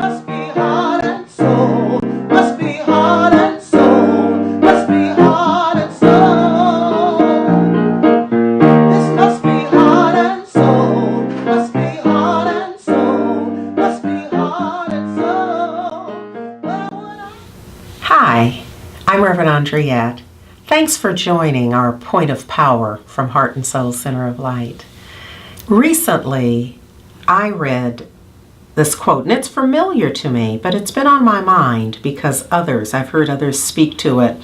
Must be heart and soul. Must be heart and soul. Must be heart and soul. This must be heart and soul. Must be heart and soul. Must be heart and soul. Hi, I'm Reverend Andriette. Thanks for joining our Point of Power from Heart and Soul Center of Light. Recently, I read this quote, and it's familiar to me, but it's been on my mind because I've heard others speak to it.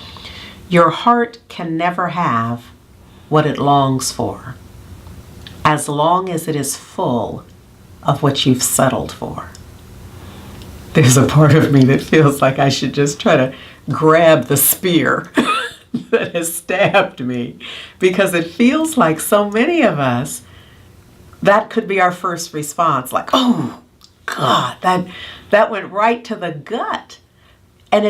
Your heart can never have what it longs for, as long as it is full of what you've settled for. There's a part of me that feels like I should just try to grab the spear that has stabbed me, because it feels like so many of us, that could be our first response, like, oh God, that went right to the gut. And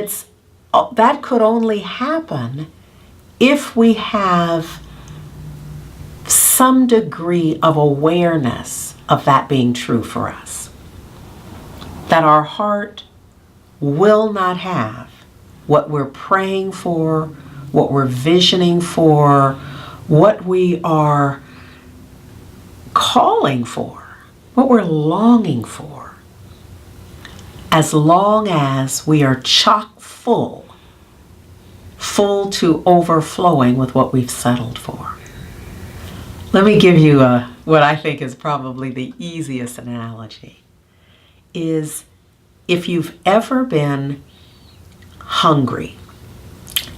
that could only happen if we have some degree of awareness of that being true for us. That our heart will not have what we're praying for, what we're visioning for, what we are calling for, what we're longing for, as long as we are chock full to overflowing with what we've settled for. Let me give you what I think is probably the easiest analogy. Is if you've ever been hungry,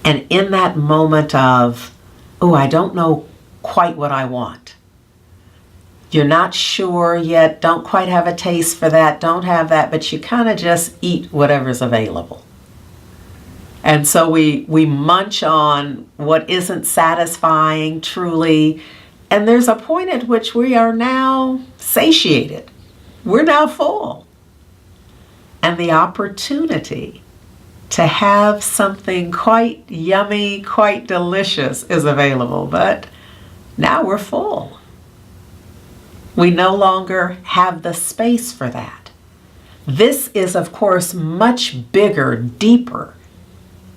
and in that moment of, oh, I don't know quite what I want. You're not sure yet, don't quite have a taste for that, don't have that, but you kind of just eat whatever's available. And so we munch on what isn't satisfying truly, and there's a point at which we are now satiated. We're now full. And the opportunity to have something quite yummy, quite delicious is available, but now we're full. We no longer have the space for that. This is, of course, much bigger, deeper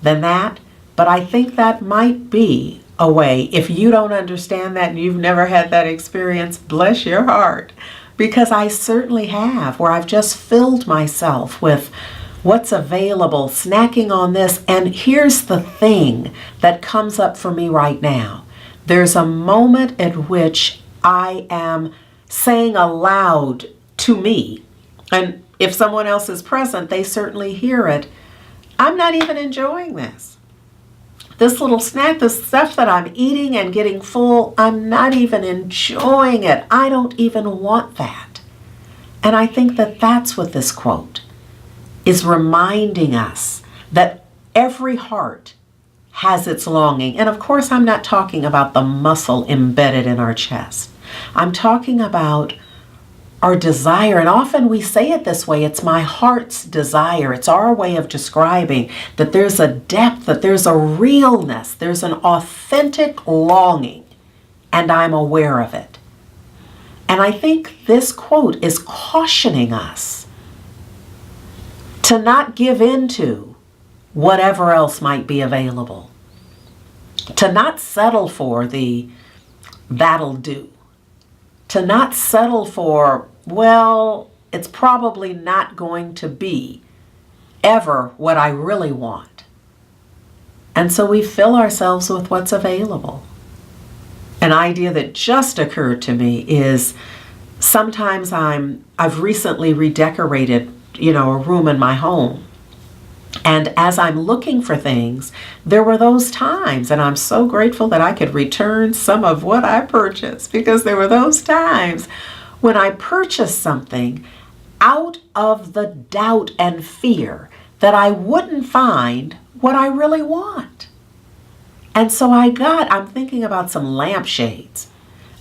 than that, but I think that might be a way. If you don't understand that and you've never had that experience, bless your heart, because I certainly have, where I've just filled myself with what's available, snacking on this, and here's the thing that comes up for me right now. There's a moment at which I am saying aloud to me, and if someone else is present, they certainly hear it, I'm not even enjoying this. This little snack, this stuff that I'm eating and getting full, I'm not even enjoying it. I don't even want that. And I think that that's what this quote is reminding us, that every heart has its longing. And of course, I'm not talking about the muscle embedded in our chest. I'm talking about our desire, and often we say it this way, it's my heart's desire. It's our way of describing that there's a depth, that there's a realness, there's an authentic longing, and I'm aware of it. And I think this quote is cautioning us to not give in to whatever else might be available, to not settle for the that'll do, to not settle for, well, it's probably not going to be ever what I really want. And so we fill ourselves with what's available. An idea that just occurred to me is sometimes I've recently redecorated, a room in my home. And as I'm looking for things, there were those times, and I'm so grateful that I could return some of what I purchased, because there were those times when I purchased something out of the doubt and fear that I wouldn't find what I really want. And so I'm thinking about some lampshades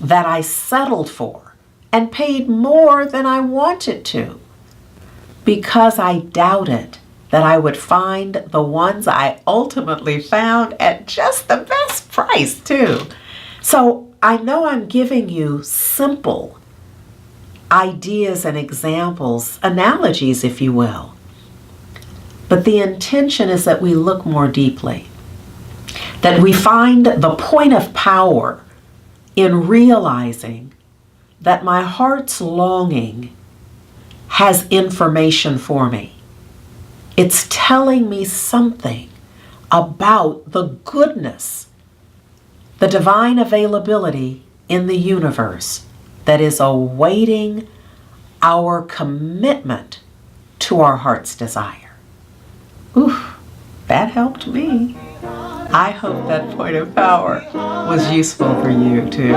that I settled for and paid more than I wanted to, because I doubted that I would find the ones I ultimately found at just the best price too. So I know I'm giving you simple ideas and examples, analogies, if you will. But the intention is that we look more deeply, that we find the point of power in realizing that my heart's longing has information for me. It's telling me something about the goodness, the divine availability in the universe that is awaiting our commitment to our heart's desire. Oof, that helped me. I hope that point of power was useful for you too.